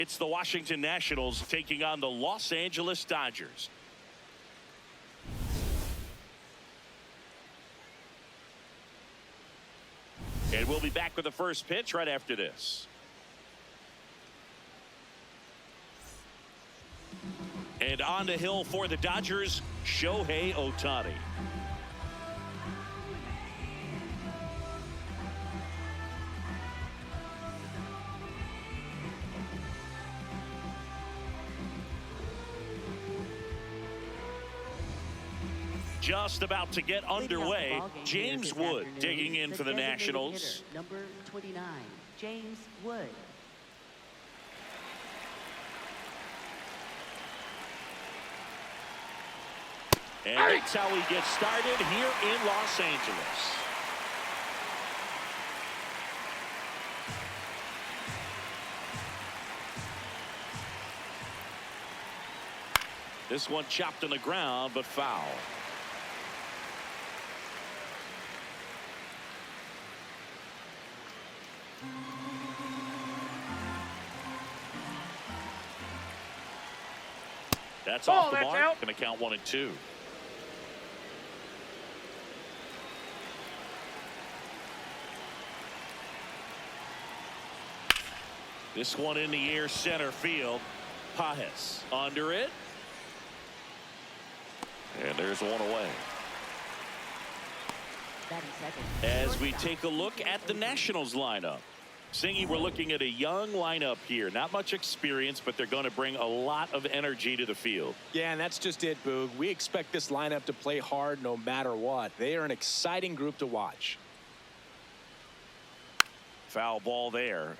It's the Washington Nationals taking on the Los Angeles Dodgers. And we'll be back with the first pitch right after this. And on the hill for the Dodgers, Shohei Ohtani. Just about to get underway. James Wood digging in for the Nationals. Number 29, James Wood. And that's how he gets started here in Los Angeles. This one chopped on the ground, but foul. That's off the mark. Going to count 1 and 2. This one in the air, center field. Pajes under it. And there's one away. As we take a look at the Nationals lineup. Singy, we're looking at a young lineup here. Not much experience, but they're going to bring a lot of energy to the field. Yeah, and that's just it, Boog. We expect this lineup to play hard no matter what. They are an exciting group to watch. Foul ball there.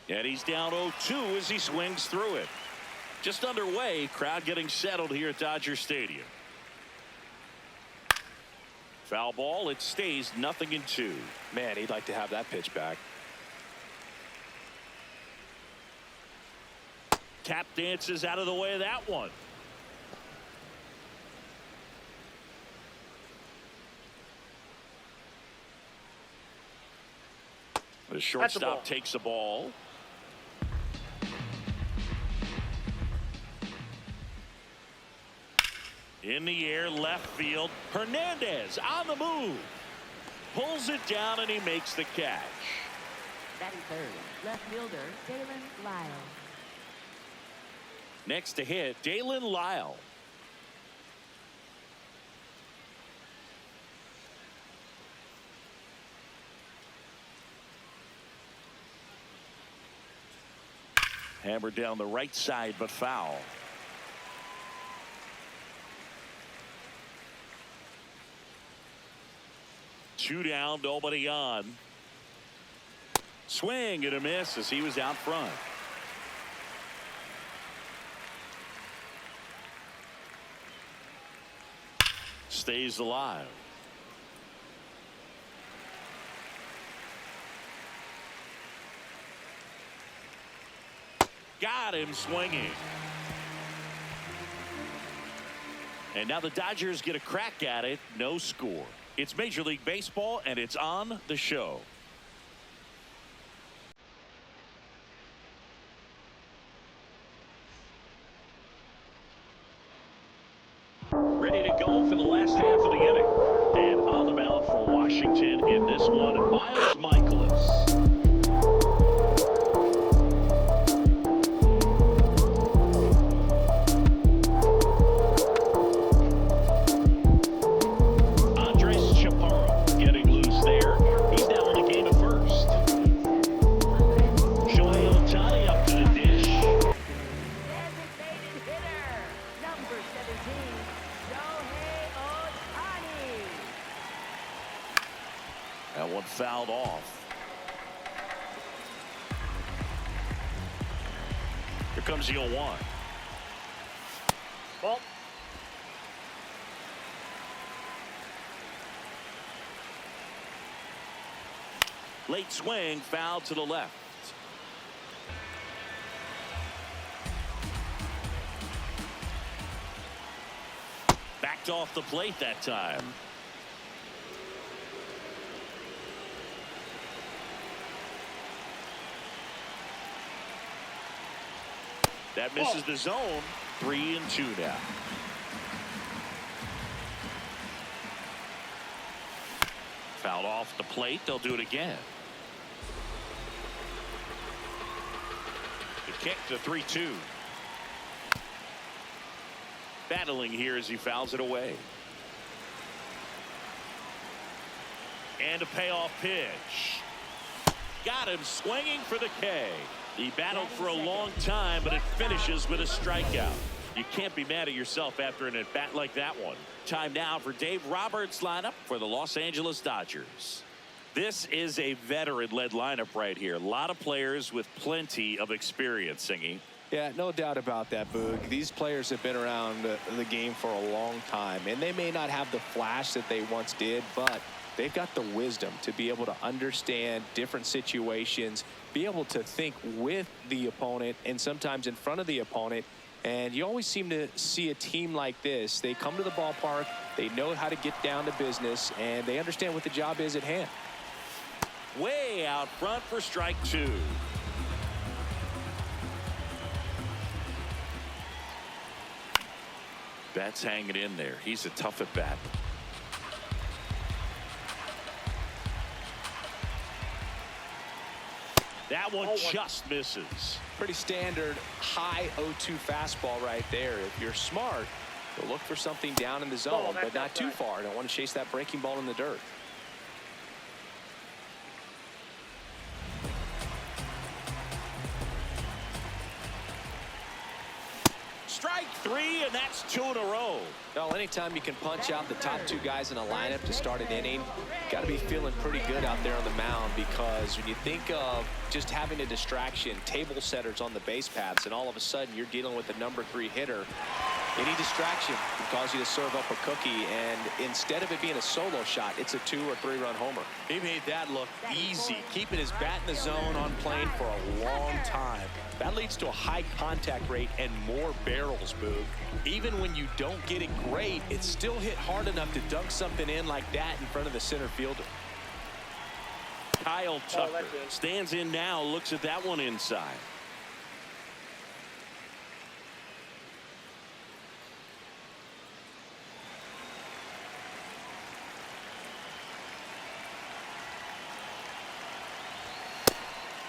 And he's down 0-2 as he swings through it. Just underway, crowd getting settled here at Dodger Stadium. Foul ball, it stays 0-2. Man, he'd like to have that pitch back. Tap dances out of the way of that one. The shortstop takes the ball. In the air, left field. Hernandez on the move. Pulls it down and he makes the catch. Batting third, left fielder, Dalen Lyle. Next to hit, Dalen Lyle. Hammered down the right side, but foul. Two down, nobody on. Swing and a miss as he was out front. Stays alive. Got him swinging. And now the Dodgers get a crack at it. No score. It's Major League Baseball, and it's on the show. Ready to go for the last half of the inning. And on the mound for Washington in this one, Miles Michaelis. That one fouled off. Here comes the 0-1. Ball. Late swing, foul to the left. Backed off the plate that time. That misses the zone. 3-2 now. Fouled off the plate. They'll do it again. The kick to 3-2. Battling here as he fouls it away. And a payoff pitch. Got him swinging for the K. He battled for a long time, but it finishes with a strikeout. You can't be mad at yourself after an at-bat like that one. Time now for Dave Roberts' lineup for the Los Angeles Dodgers. This is a veteran-led lineup right here. A lot of players with plenty of experience, Singy. Yeah, no doubt about that, Boog. These players have been around the game for a long time, and they may not have the flash that they once did, but they've got the wisdom to be able to understand different situations, be able to think with the opponent and sometimes in front of the opponent. And you always seem to see a team like this. They come to the ballpark, they know how to get down to business, and they understand what the job is at hand. Way out front for strike 2. Betts hanging in there. He's a tough at bat. That one just misses. Pretty standard high 0-2 fastball right there. If you're smart, you'll look for something down in the zone, but not too far. Don't want to chase that breaking ball in the dirt. Strike 3, and that's 2 in a row. Well, anytime you can punch out the top 2 guys in a lineup to start an inning, got to be feeling pretty good out there on the mound, because when you think of just having a distraction, table setters on the base paths, and all of a sudden you're dealing with the number 3 hitter, any distraction can cause you to serve up a cookie, and instead of it being a solo shot, it's a 2 or 3 run homer. He made that look easy, keeping his bat in the zone on plane for a long time. That leads to a high contact rate and more barrels, Boog. Even when you don't get it great, it's still hit hard enough to dunk something in like that in front of the center fielder. Kyle Tucker stands in now, looks at that one inside.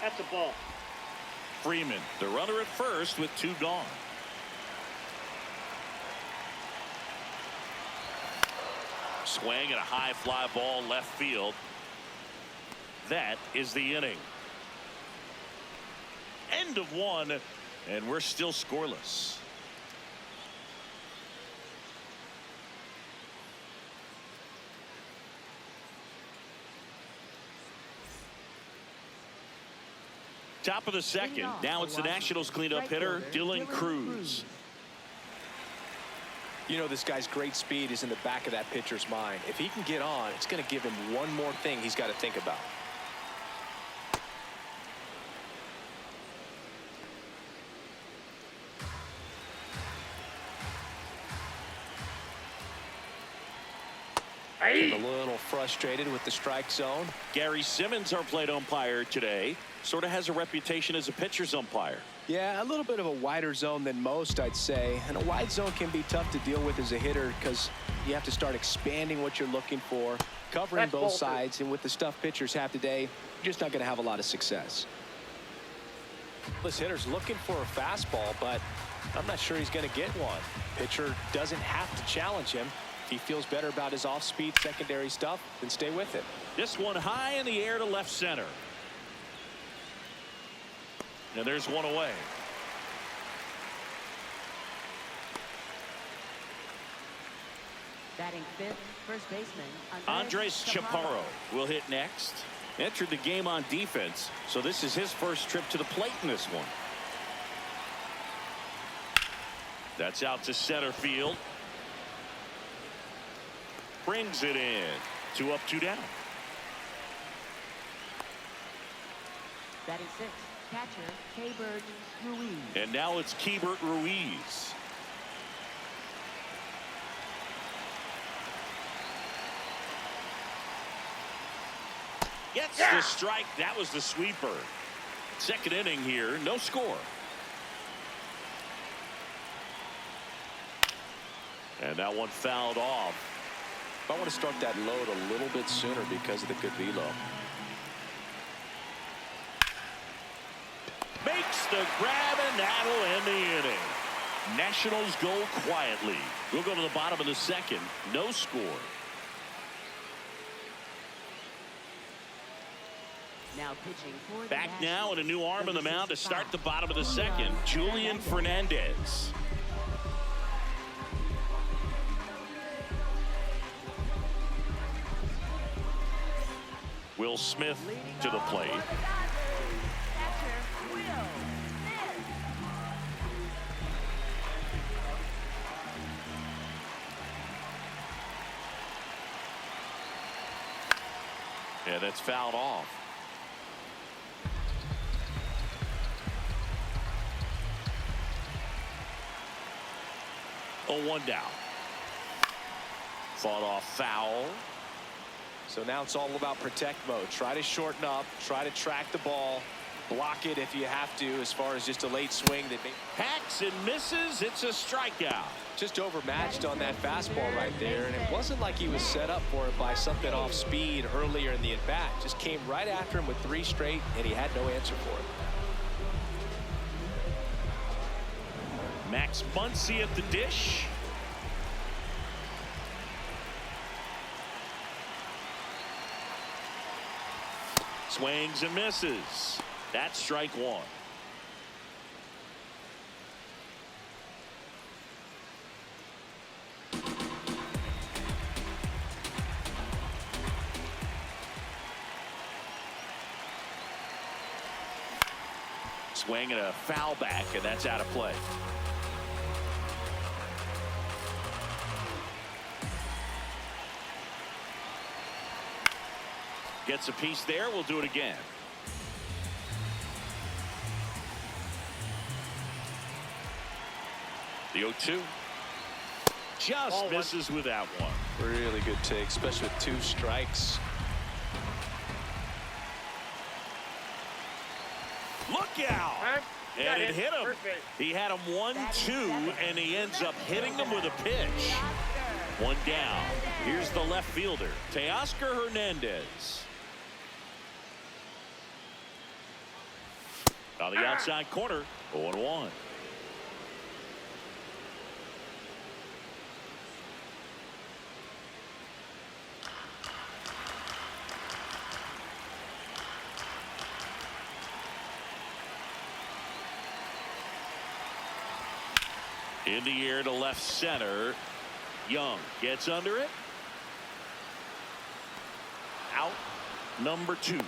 That's a ball. Freeman, the runner at first with 2 gone. Swing and a high fly ball left field. That is the inning. End of 1, and we're still scoreless. Top of the second. Now it's the Nationals cleanup hitter, Dylan Cruz. You know, this guy's great speed is in the back of that pitcher's mind. If he can get on, it's going to give him one more thing he's got to think about. A little frustrated with the strike zone. Gary Simmons, our plate umpire today, sort of has a reputation as a pitcher's umpire. Yeah, a little bit of a wider zone than most, I'd say. And a wide zone can be tough to deal with as a hitter because you have to start expanding what you're looking for, covering both sides. And with the stuff pitchers have today, you're just not going to have a lot of success. This hitter's looking for a fastball, but I'm not sure he's going to get one. Pitcher doesn't have to challenge him. If he feels better about his off-speed secondary stuff, then stay with it. This one high in the air to left center. And there's one away. Batting 5th, first baseman Andres Chaparro will hit next. Entered the game on defense, so this is his first trip to the plate in this one. That's out to center field. Brings it in. 2 up, 2 down. Batting 6th, catcher Keibert Ruiz. And now it's Keibert Ruiz. Gets the strike. That was the sweeper. Second inning here, no score. And that one fouled off. I want to start that load a little bit sooner because of the good velo. Makes the grab, and that'll end the inning. Nationals go quietly. We'll go to the bottom of the second. No score. Now pitching for the Back now, and a new arm on the Number mound to 65. start the bottom of the second. Julian Fernandez. Will Smith to the plate. Yeah, that's fouled off. Oh, 1 down. Fought off foul. So now it's all about protect mode. Try to shorten up, try to track the ball, block it if you have to, as far as just a late swing that may... Hacks and misses. It's a strikeout. Just overmatched on that fastball right there, and it wasn't like he was set up for it by something off speed earlier in the at-bat. Just came right after him with 3 straight, and he had no answer for it. Max Muncy at the dish. Swings and misses. That's strike 1. Swing and a foul back, and that's out of play. Gets a piece there. We'll do it again. The 0-2. Just misses with that one. Really good take, especially with 2 strikes. Look out! And it hit him. Perfect. He had him 1-2, and he ends up hitting him with a pitch. 1 down. Here's the left fielder, Teoscar Hernandez. On the outside corner, 0-1. In the air to left center. Young gets under it. Out number 2.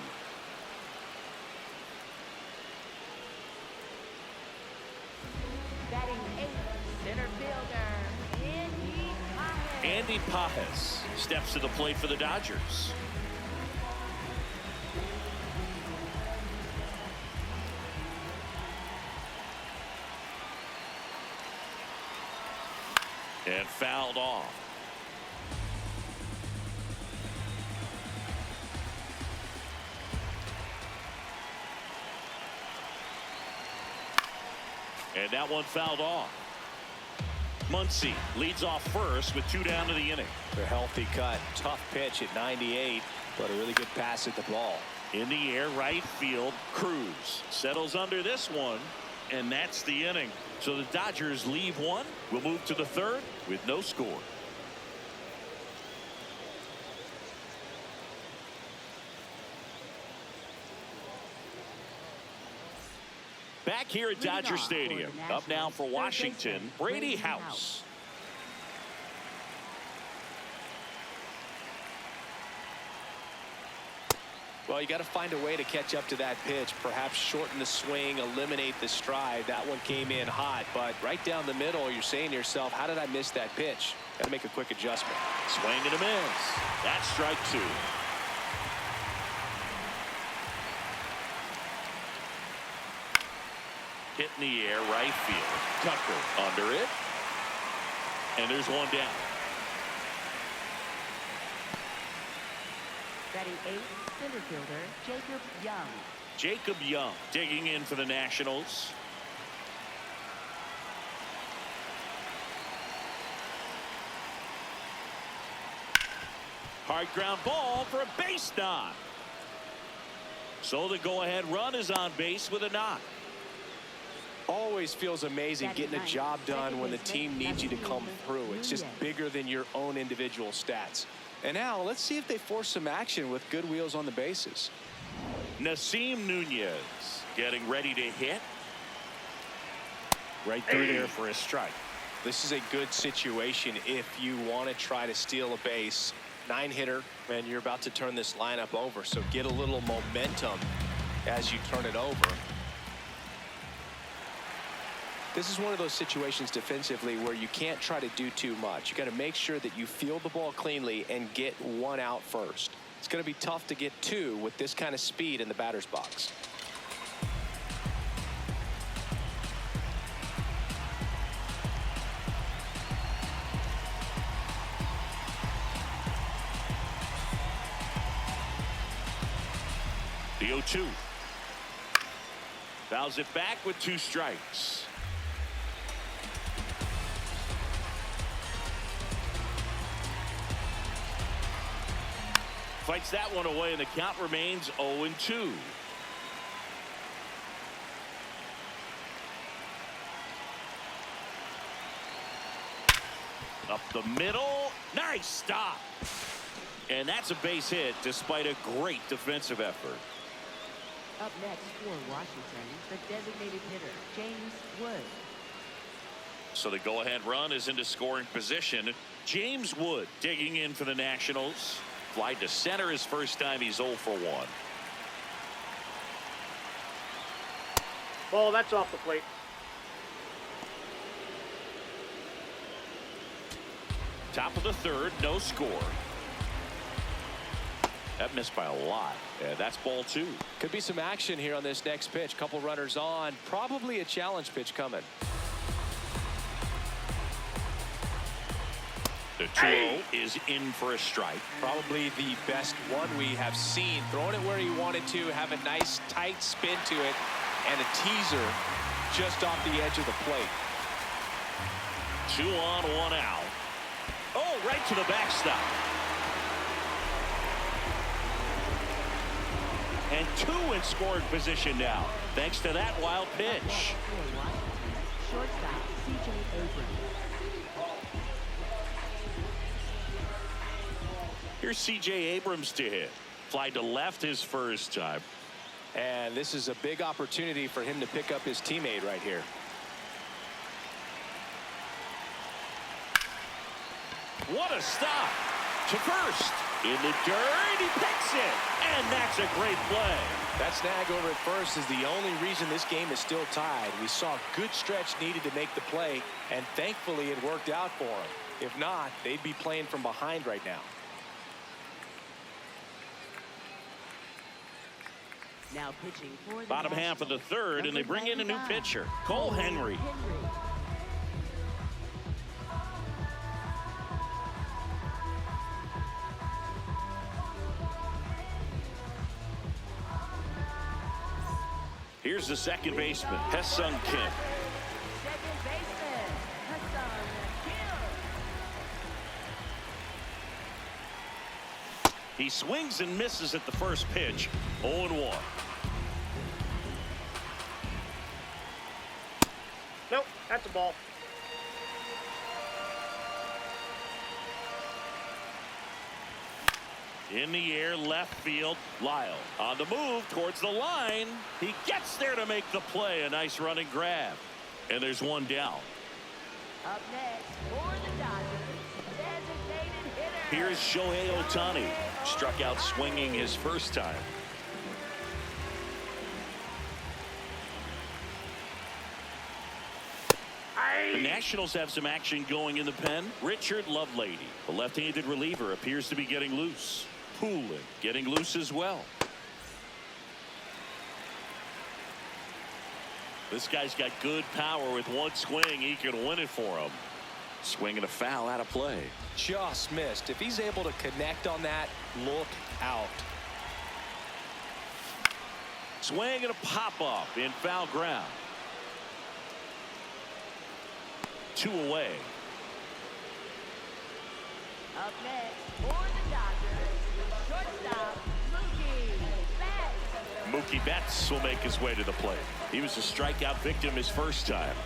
Batting 8th, center fielder, Andy Pajes steps to the plate for the Dodgers. And fouled off. And that one fouled off. Muncy leads off first with 2 down to the inning. A healthy cut, tough pitch at 98, but a really good pass at the ball. In the air, right field, Cruz settles under this one, and that's the inning. So the Dodgers leave 1. We'll move to the 3rd with no score. Back here at Dodger Stadium. Up now for Washington, Brady House. Well, you got to find a way to catch up to that pitch, perhaps shorten the swing, eliminate the stride. That one came in hot, but right down the middle, you're saying to yourself, how did I miss that pitch? Got to make a quick adjustment. Swing and a miss. That's strike 2. Hit in the air, right field. Tucker under it. And there's 1 down. batting 8th, center fielder, Jacob Young. Jacob Young digging in for the Nationals. Hard ground ball for a base knock. So the go-ahead run is on base with a knock. Always feels amazing getting a job done when the team needs you to come through. It's just bigger than your own individual stats. And now let's see if they force some action with good wheels on the bases. Nasim Nunez getting ready to hit. Right through there for a strike. This is a good situation if you want to try to steal a base. 9-hitter, and you're about to turn this lineup over. So get a little momentum as you turn it over. This is one of those situations defensively where you can't try to do too much. You got to make sure that you field the ball cleanly and get one out first. It's going to be tough to get two with this kind of speed in the batter's box. The 0-2. Fouls it back with 2 strikes. Fights that one away, and the count remains 0-2. Up the middle. Nice stop. And that's a base hit despite a great defensive effort. Up next for Washington, the designated hitter, James Wood. So the go-ahead run is into scoring position. James Wood digging in for the Nationals. Fly to center his first time. He's 0 for 1. Ball, that's off the plate. Top of the 3rd, no score. That missed by a lot. Yeah, that's ball 2. Could be some action here on this next pitch. Couple runners on. Probably a challenge pitch coming. The 2-0 is in for a strike. Probably the best one we have seen. Throwing it where he wanted to, have a nice tight spin to it, and a teaser just off the edge of the plate. 2 on, 1 out. Oh, right to the backstop. And 2 in scoring position now, thanks to that wild pitch. Shortstop, C.J. Abrams. Here's C.J. Abrams to hit. Fly to left his first time. And this is a big opportunity for him to pick up his teammate right here. What a stop. To first. In the dirt, he picks it. And that's a great play. That snag over at first is the only reason this game is still tied. We saw a good stretch needed to make the play, and thankfully it worked out for him. If not, they'd be playing from behind right now. Now pitching for the Bottom half of the 3rd, and they bring in a new pitcher, Cole Henry. Here's the second baseman, Hesung Kim. Second baseman, Hesung Kim. He swings and misses at the first pitch, 0-1. Nope, that's a ball. In the air, left field, Lyle. On the move towards the line. He gets there to make the play. A nice running grab. And there's one down. Up next for the Dodgers, designated hitter. Here's Shohei Ohtani. Struck out swinging his first time. The Nationals have some action going in the pen. Richard Lovelady, the left-handed reliever, appears to be getting loose. Poulin getting loose as well. This guy's got good power. With one swing, he can win it for him. Swing and a foul out of play. Just missed. If he's able to connect on that, look out. Swing and a pop-up in foul ground. 2 away. Up next for the Dodgers, Shortstop, Mookie Betts will make his way to the plate. He was a strikeout victim his first time.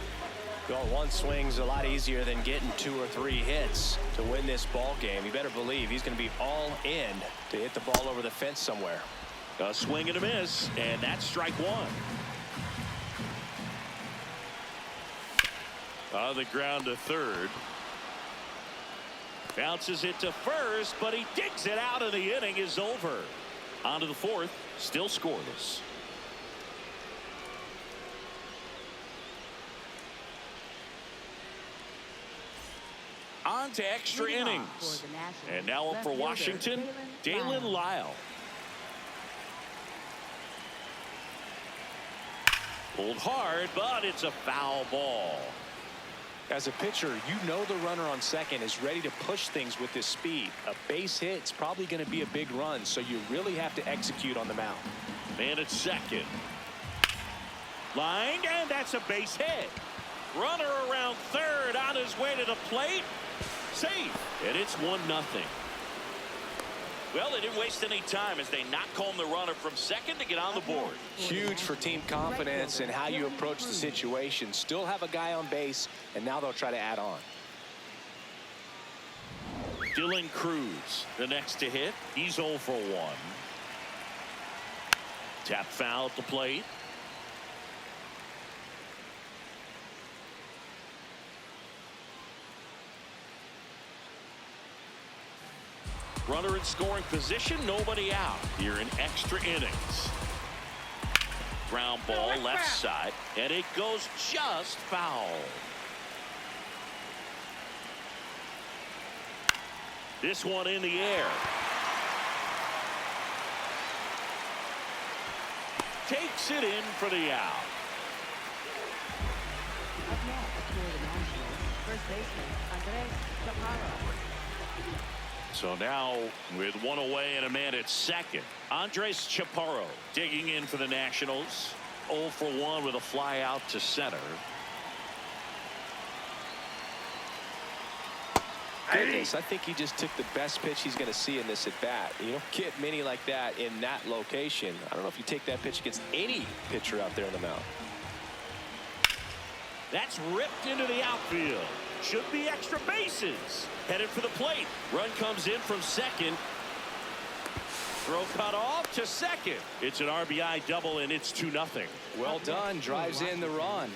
Well, one swing's a lot easier than getting 2 or 3 hits to win this ball game. You better believe he's going to be all in to hit the ball over the fence somewhere. A swing and a miss, and that's strike one. On the ground to third. Bounces it to first, but he digs it out, and the inning is over. On to the fourth, still scoreless. On to extra innings. And now up for Washington, Dalen Lyle. Pulled hard, but it's a foul ball. As a pitcher, you know the runner on second is ready to push things with his speed. A base hit's probably going to be a big run, so you really have to execute on the mound. Man at second. Line, and that's a base hit. Runner around third on his way to the plate. Safe, and it's 1-0. Well, they didn't waste any time as they knock home the runner from second to get on the board. Huge for team confidence and how you approach the situation. Still have a guy on base, and now they'll try to add on. Dylan Cruz, the next to hit. He's 0 for 1. Tap foul at the plate. Runner in scoring position, nobody out here in extra innings. Ground ball left side, and it goes just foul. This one in the air. Takes it in for the out. Up next for the Nationals, first baseman Andres. So now with 1 away and a man at second, Andres Chaparro digging in for the Nationals. 0 for 1 with a fly out to center. Goodness, I think he just took the best pitch he's going to see in this at bat. You don't get many like that in that location. I don't know if you take that pitch against any pitcher out there in the mound. That's ripped into the outfield. Should be extra bases. Headed for the plate. Run comes in from second. Throw cut off to second. It's an RBI double, and it's 2-0. Well done. Drives in the run.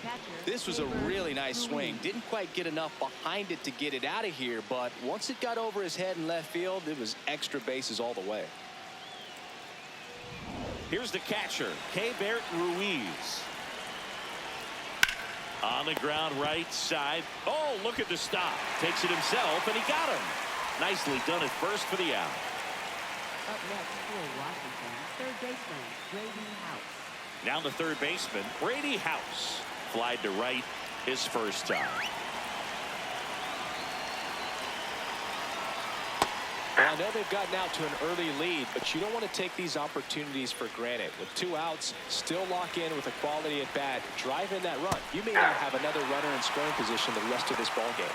This was a really nice swing. Didn't quite get enough behind it to get it out of here, but once it got over his head in left field, it was extra bases all the way. Here's the catcher, Keibert Ruiz. On the ground right side. Oh, look at the stop. Takes it himself, and he got him. Nicely done at first for the out. Up next for Washington, third baseman Brady House. Now the third baseman, Brady House. Flied to right his first time. Well, I know they've gotten out to an early lead, but you don't want to take these opportunities for granted. With 2 outs, still lock in with a quality at bat, drive in that run. You may not have another runner in scoring position the rest of this ball game.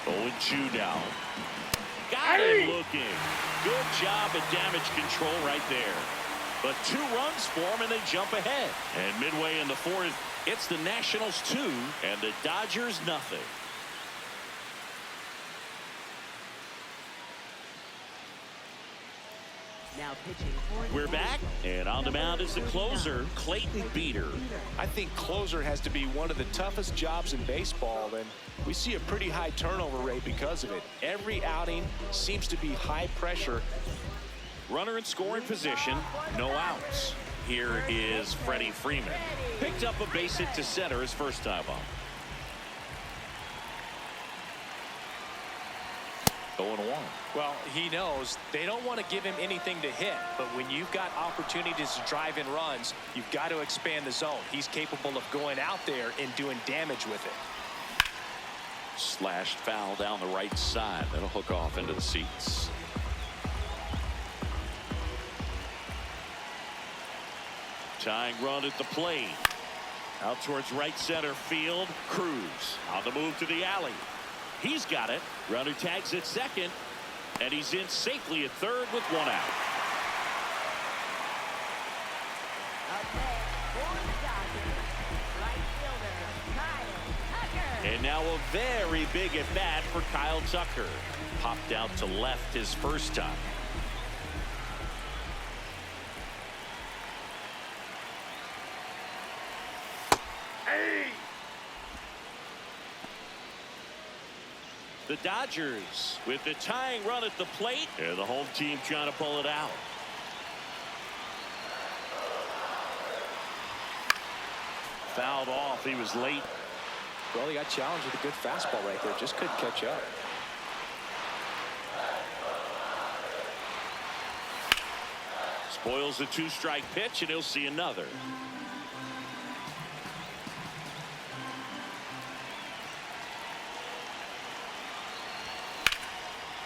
0-2 now. Got him looking. Good job at damage control right there. But 2 runs for him, and they jump ahead. And midway in the fourth, it's the Nationals 2 and the Dodgers nothing. Now pitching for the We're back, and on the mound is the closer, Clayton Beeter. I think closer has to be one of the toughest jobs in baseball, and we see a pretty high turnover rate because of it. Every outing seems to be high pressure. Runner in scoring position, no outs. Here is Freddie Freeman. Picked up a base hit to center his first time up. 0-1. Well, he knows they don't want to give him anything to hit, but when you've got opportunities to drive in runs, you've got to expand the zone. He's capable of going out there and doing damage with it. Slashed foul down the right side. That'll hook off into the seats. Tying run at the plate. Out towards right center field. Cruz on the move to the alley. He's got it. Runner tags at second. And he's in safely at third with one out. Up next for the Dodgers, right fielder, Kyle Tucker. And now a very big at bat for Kyle Tucker. Popped out to left his first time. Hey! The Dodgers with the tying run at the plate, and the home team trying to pull it out. Fouled off. He was late. Well, he got challenged with a good fastball right there. Just couldn't catch up. Spoils the two-strike pitch, and he'll see another.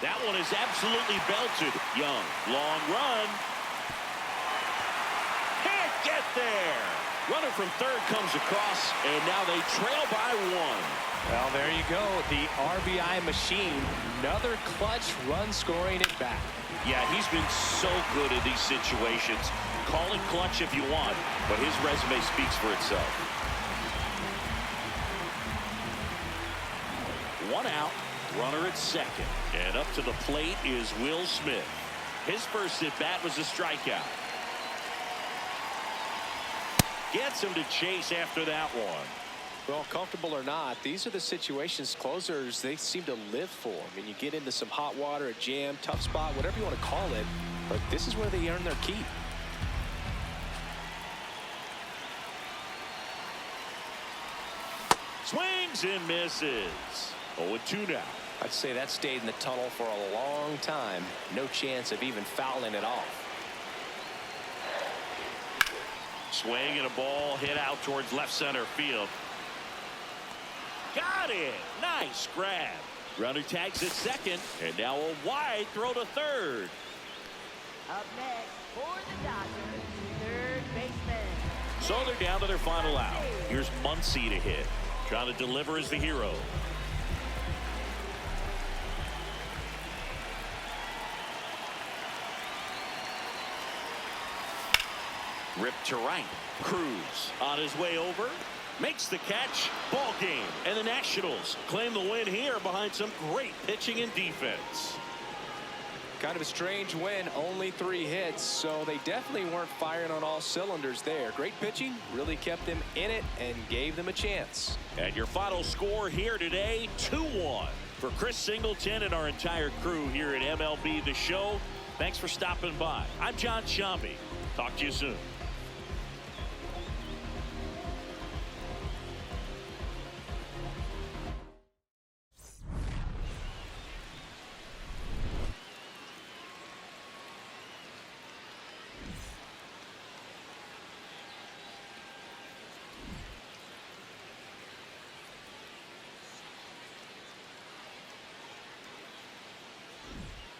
That one is absolutely belted. Young, long run. Can't get there. Runner from third comes across, and now they trail by one. Well, there you go. The RBI machine. Another clutch run scoring at bat. Yeah, he's been so good in these situations. Call it clutch if you want, but his resume speaks for itself. One out. Runner at second. And up to the plate is Will Smith. His first at bat was a strikeout. Gets him to chase after that one. Well, comfortable or not, these are the situations closers they seem to live for. I mean, you get into some hot water, a jam, tough spot, whatever you want to call it, but this is where they earn their keep. Swings and misses. 0-2 now. I'd say that stayed in the tunnel for a long time. No chance of even fouling it off. Swing and a ball hit out towards left center field. Got it. Nice grab. Runner tags at second, and now a wide throw to third. Up next for the Dodgers, third baseman. So they're down to their final out. Here's Muncy to hit. Trying to deliver as the hero. Ripped to right. Cruz on his way over. Makes the catch. Ball game. And the Nationals claim the win here behind some great pitching and defense. Kind of a strange win. Only 3 hits. So they definitely weren't firing on all cylinders there. Great pitching. Really kept them in it and gave them a chance. And your final score here today, 2-1. For Chris Singleton and our entire crew here at MLB The Show, thanks for stopping by. I'm John Shambi. Talk to you soon.